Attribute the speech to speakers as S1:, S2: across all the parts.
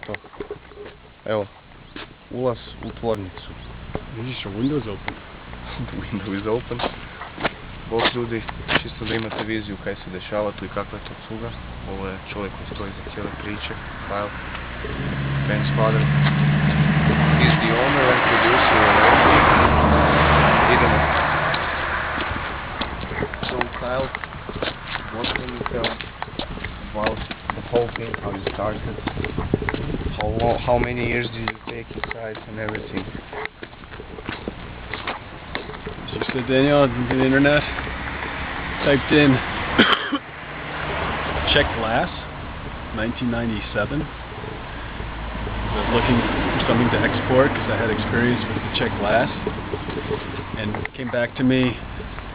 S1: to. Evo, ulaz u tvornicu.
S2: Vidiš, a window is open.
S1: The window is open. Bog ljudi, čisto da imate viziju kaj se dešava tu i kakva je to cuga. Ovo je čovjek koji stoji za cijele priče, Kyle, Bairnsfather. He's the owner and producer of everything. Idemo. So Kyle, what can you tell about the whole thing, how you started? How many years did you take inside and everything?
S2: Just the Daniel on the internet, typed in Czech glass, 1997. I was looking for something to export because I had experience with the Czech glass, and it came back to me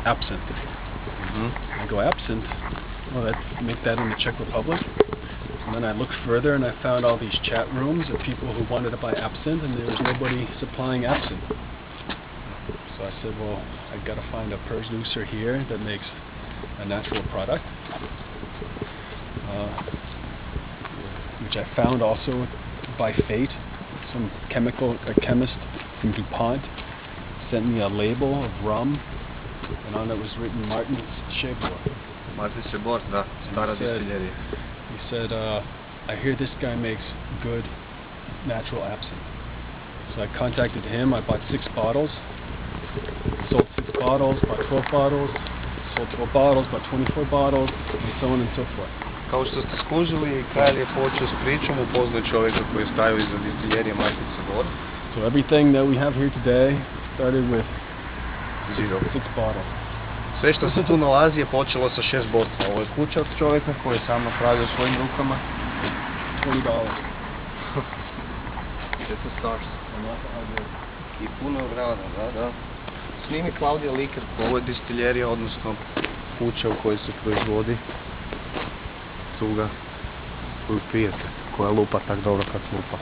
S2: absinthe. I go, absinthe? Well, make that in the Czech Republic. And then I looked further and I found all these chat rooms of people who wanted to buy absinthe, and there was nobody supplying absinthe. So I said, well, I've got to find a producer here that makes a natural product, which I found also by fate. Some chemist from DuPont sent me a label of rum, and on it was written Martin Sebor.
S1: Martin Sebor, da, stara distillerija.
S2: He said, I hear this guy makes good natural absinthe. So I contacted him. I bought 6 bottles. Sold 6 bottles, bought 12 bottles, sold 12 bottles, bought 24 bottles, and so on and so forth.
S1: Kao što ste skužili, Kyle je počeo s pričom, upoznao čovjeka koji je stajao iza distillerije Martin Sebor.
S2: So everything that we have here today started with 6 bottles.
S1: Sve što se tu nalazi je počelo sa 6 boca. Ovo je kuća od čovjeka koji je sam napravio svojim rukama.
S2: $20.
S1: Eto stars. I puno vrana, da. Snimi Klaudija Liker, ovo je distillerija, odnosno kuća u kojoj se proizvodi cuga koju pijete, koja lupa tak dobro kad lupa.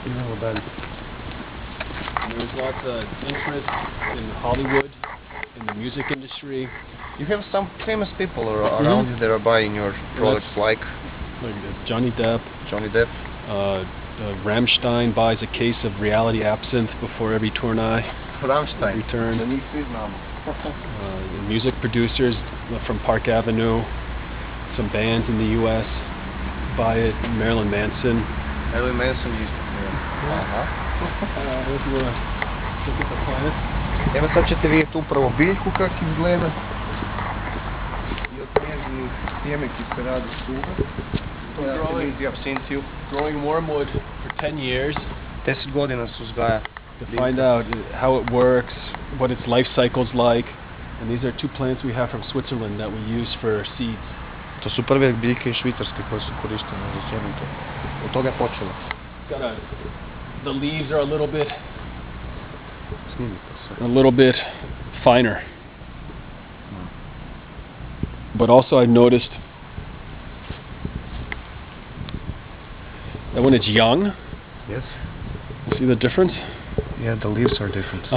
S1: Idemo dalje.
S2: There's lots of interest in Hollywood, in the music industry.
S1: You have some famous people around you that are buying your products, like
S2: Johnny Depp. Rammstein buys a case of reality absinthe before every tournée.
S1: Rammstein.
S2: Return.
S1: Da njih svi znamo.
S2: Music producers from Park Avenue, some bands in the U.S. buy it. Marilyn Manson.
S1: Marilyn Manson used to play. Aha.
S2: If you want to look at the plant.
S1: Evo sad ćete vidjeti upravo biljku kako izgleda. I od njezinih sjemeki se radi suga. To je Artemisia Absinthium.
S2: Growing wormwood for 10 years.
S1: 10 godina se uzgaja.
S2: To find out how it works, what its life cycle's like. And these are 2 plants we have from Switzerland that we use for seeds.
S1: To su prve biljke iz Švicarske koje su korištene za sjemento. Od toga je počelo.
S2: The leaves are a little bit finer. But also I've noticed that when it's young,
S1: yes,
S2: see the difference?
S1: Yeah, the leaves are different.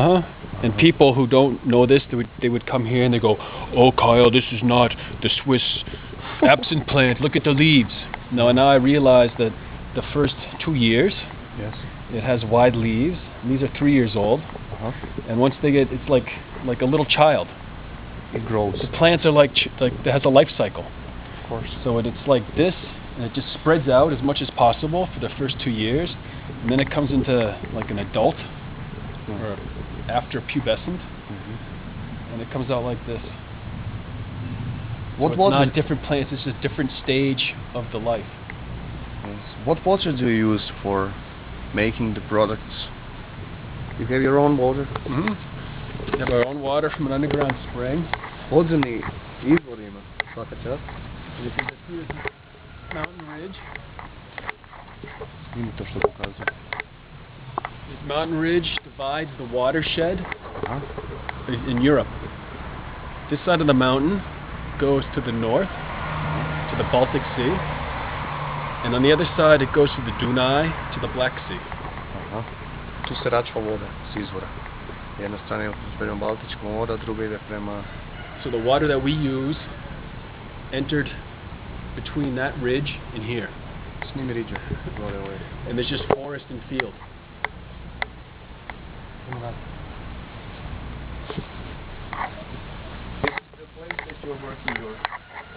S2: And people who don't know this, they would come here and they go, "Oh, Kyle, this is not the Swiss absinthe plant. Look at the leaves." Now I realize that the first 2 years,
S1: yes, it
S2: has wide leaves. And these are 3 years old. And once they get, it's like a little child.
S1: It grows.
S2: The plants are like it has a life cycle.
S1: Of course.
S2: So it's like this, and it just spreads out as much as possible for the first 2 years, and then it comes into like an adult or after pubescent, and it comes out like this.
S1: What
S2: so it's not different plants, it's just a different stage of the life.
S1: Yes. What water do you use for making the products? You have your own water?
S2: We have our own water from an underground spring.
S1: Podzemni izvor ima, svaka čast.
S2: You can just see this mountain ridge.
S1: Snimi to što pokazuje.
S2: This mountain ridge divides the watershed in Europe. This side of the mountain goes to the north, to the Baltic Sea, and on the other side it goes to the Dunaj, to the Black Sea.
S1: Tu se račva voda s izvora. Jedna strana je prema Baltičkom mora, druga ide prema...
S2: So the water that we use entered between that ridge and here.
S1: Snimi riđe, gore ovaj.
S2: And there's just forest and field.
S1: This is the place that you're working your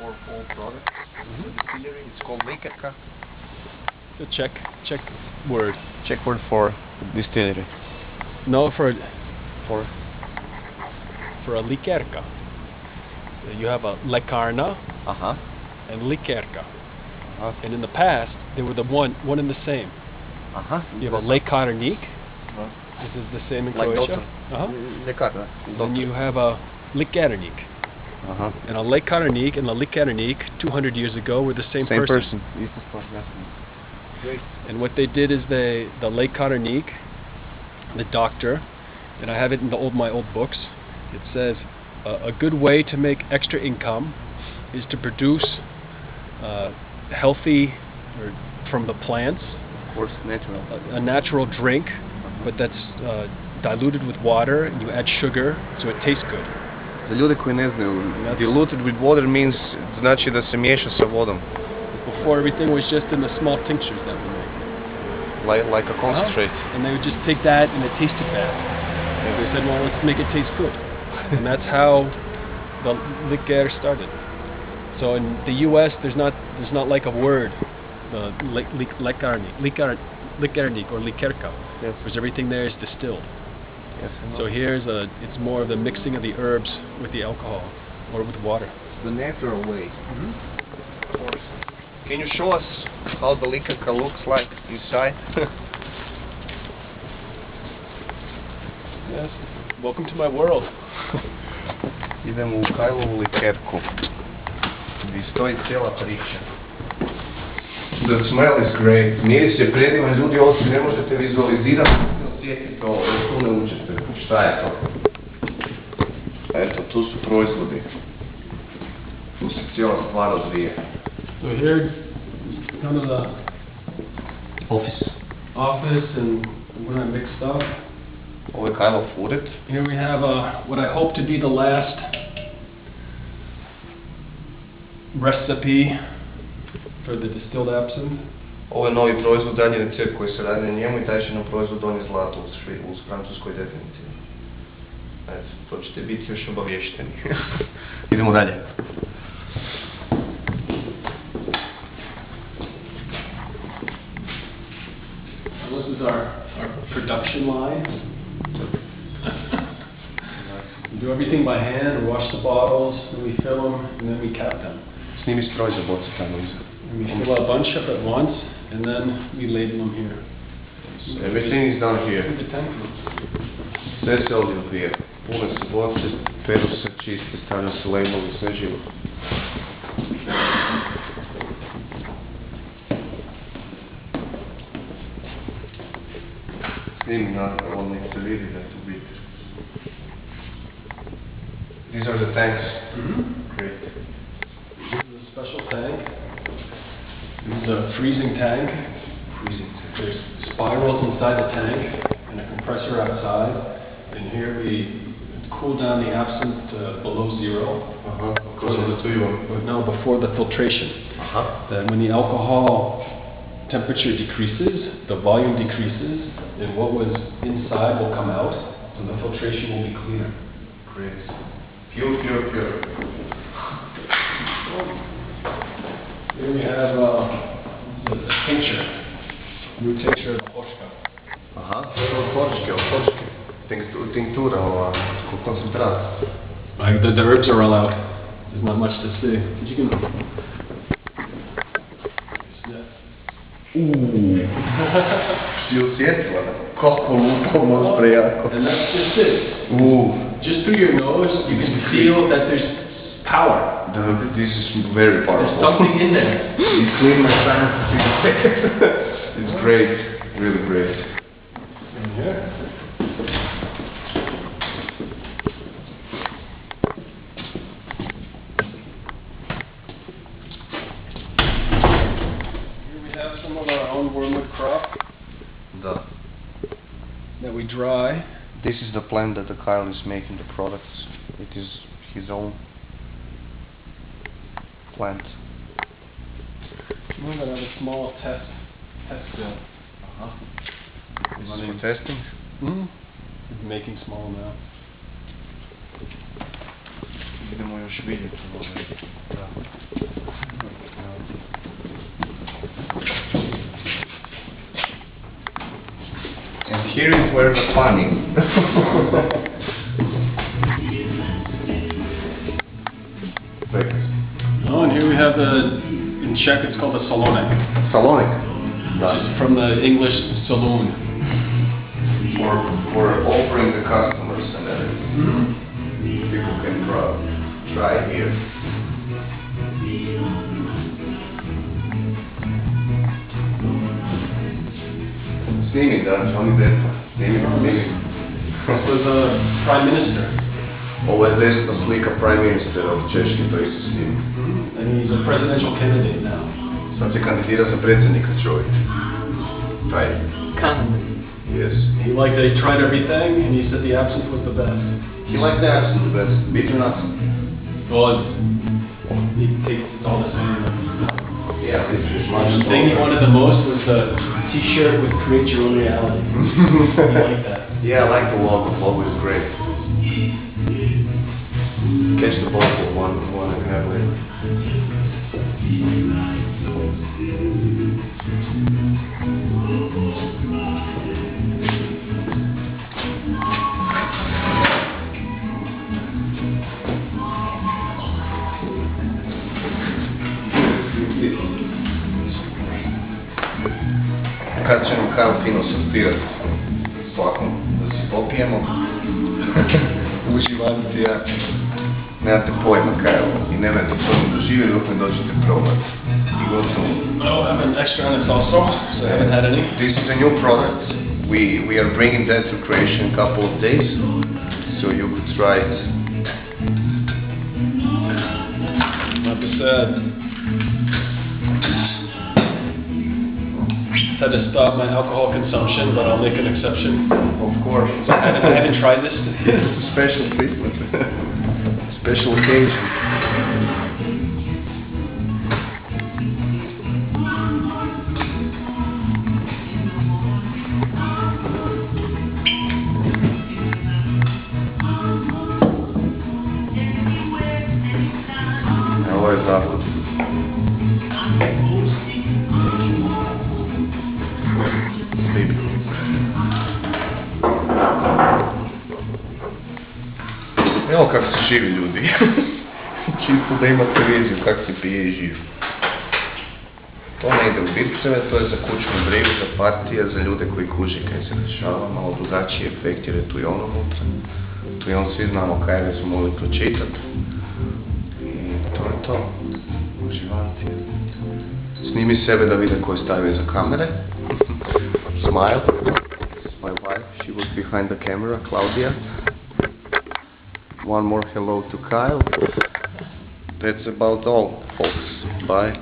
S1: all products. The distillery. It's called Likerka.
S2: The Czech word.
S1: Czech word for distillery.
S2: No, for
S1: For
S2: a likerka. You have a lekarna and likerka. And in the past, they were the one and the same. You have a lekarnik. This is the same in
S1: like
S2: Croatia.
S1: Lekarna.
S2: And you have a likernik. And a lekarnik and a likernik 200 years ago were the same person.
S1: Isto stvar, jasno. Great.
S2: And what they did is the lekarnik, the doctor, and I have it in my old books. It says a good way to make extra income is to produce healthy, or from the plants,
S1: Of course, natural.
S2: a natural drink, but that's diluted with water, and you add sugar, so it tastes good.
S1: Za ljude koji ne znaju, diluted with water means, znači da se miješa sa vodom.
S2: Before, everything was just in the small tinctures that we make.
S1: Like a concentrate.
S2: And they would just take that, and it tasted bad. And they said, well, let's make it taste good. And that's how the liquor started. So in the U.S., there's not like a word, likarnik or likerka,
S1: Yes.
S2: because everything there is distilled.
S1: Yes.
S2: So here's it's more of the mixing of the herbs with the alcohol or with water.
S1: The natural way. Of course. Can you show us how the likerka looks like inside?
S2: Yes. Welcome to my world.
S1: Idemo u Kajlovu likerku, gdje stoji cijela priča. The smell is great. Miris je predivan, ljudi, ovo si ne možete vizualizirati, osjetiti ovo, jer tu ne učete. Šta je to? Eto, tu su proizvodi. Tu se cijela stvar odvija.
S2: So here, kind of the
S1: Office.
S2: office and when I mix stuff.
S1: Ovo je Kajlov ured.
S2: Here we have what I hope to be the last recipe for the distilled absinthe.
S1: Ovo je novi proizvod, dalji recept koji se radi na njemu i taj će nam proizvod donijeti zlato u Francuskoj definitivno. Eto, to ćete biti još obavješteni. Idemo dalje.
S2: This is our production line. We do everything by hand, we wash the bottles, then we fill them, and then we cap them.
S1: Snimi stroj za boce tamo iza.
S2: And we fill a bunch up at once, and then we label them here.
S1: So everything is done here.
S2: The tank.
S1: Sve se ovdje odvija. Pune se boce, peru se, čiste, stavlja se label i sve živo. Snimi naravno, on nek se vidi da je tu biti. These are the tanks. Great.
S2: This is a special tank. This is a freezing tank.
S1: Freezing tank.
S2: There's spirals inside the tank and a compressor outside. And here we cool down the absinthe to below zero.
S1: Because of the tuyo.
S2: No, before the filtration. That when the alcohol temperature decreases, the volume decreases, and what was inside will come out, so the filtration will be cleaner.
S1: Great. Pure, pure, pure.
S2: Here we have the tincture, new tincture of hoška.
S1: Od hočke. Tinktura, koncentrat.
S2: Like the herbs are all out. There's not much to see. But you can.
S1: Si osjetila da? Kako lupamo prejako.
S2: And that's just it. Just through your nose, you can feel that there's power.
S1: This is very powerful.
S2: There's something in there.
S1: You clean my sinus. It's great, really great.
S2: And here. Here we have some of our own wormwood crop
S1: Da.
S2: that we dry.
S1: This is the plant that the Kyle is making the products. It is his own plant.
S2: We're going to have a small test bill.
S1: This is for testing?
S2: Making small amounts.
S1: Idemo još vidjeti And here is where the fun is.
S2: Oh, and here we have in Czech it's called a salonik.
S1: Salonik?
S2: It's from the English saloon.
S1: For offering the customers and everything. People can try here. Snimi, da, oni desno. Snimi.
S2: This was a prime minister.
S1: Ovo je desna slika prime minister od Češke, to isto snimi.
S2: And he's a presidential candidate now.
S1: Sad se kandidira za predsjednika čovjek. Right. Yes.
S2: He liked that he tried everything, and he said the absinthe was the best.
S1: He liked the absinthe the best. Bitter nuts.
S2: Well, he tastes all the same.
S1: Yeah, this is much.
S2: The thing he wanted the most was the T-shirt with "Create Your Own Reality." He liked that.
S1: Yeah, I like the logo. The logo is great. Catch the bottle, one and a half later. Kad ćemo kao fino sortirati svakom da si popijemo, uživati, ja nemate pojma kaj je ovo i nemate to doživjeti dok ne dođete probati i gotovo.
S2: Oh, I have an extra on this also, so I haven't had any.
S1: This is a new product. We are bringing that to creation in a couple of days, so you could try it.
S2: Like I said, had to stop my alcohol consumption, but I'll make an exception.
S1: Of course.
S2: I haven't tried this.
S1: It's a special treatment. Special occasion. Ovo je zahod. Evo kako su živi ljudi. Čisto da imate viziju kako se pije i živ. To ne ide u bipseve, to je za kućnu brigu, za partije, za ljude koji kuži kaj se dešava, malo drugačiji efekt jer je tu i on unutra. Tu i on svi znamo kaj da smo mogli pročitati. I to je to. Uživanti. Snimi sebe da vide ko je stavio za kamere. Smile. My wife, she was behind the camera, Claudia. One more hello to Kyle. That's about all, folks. Bye.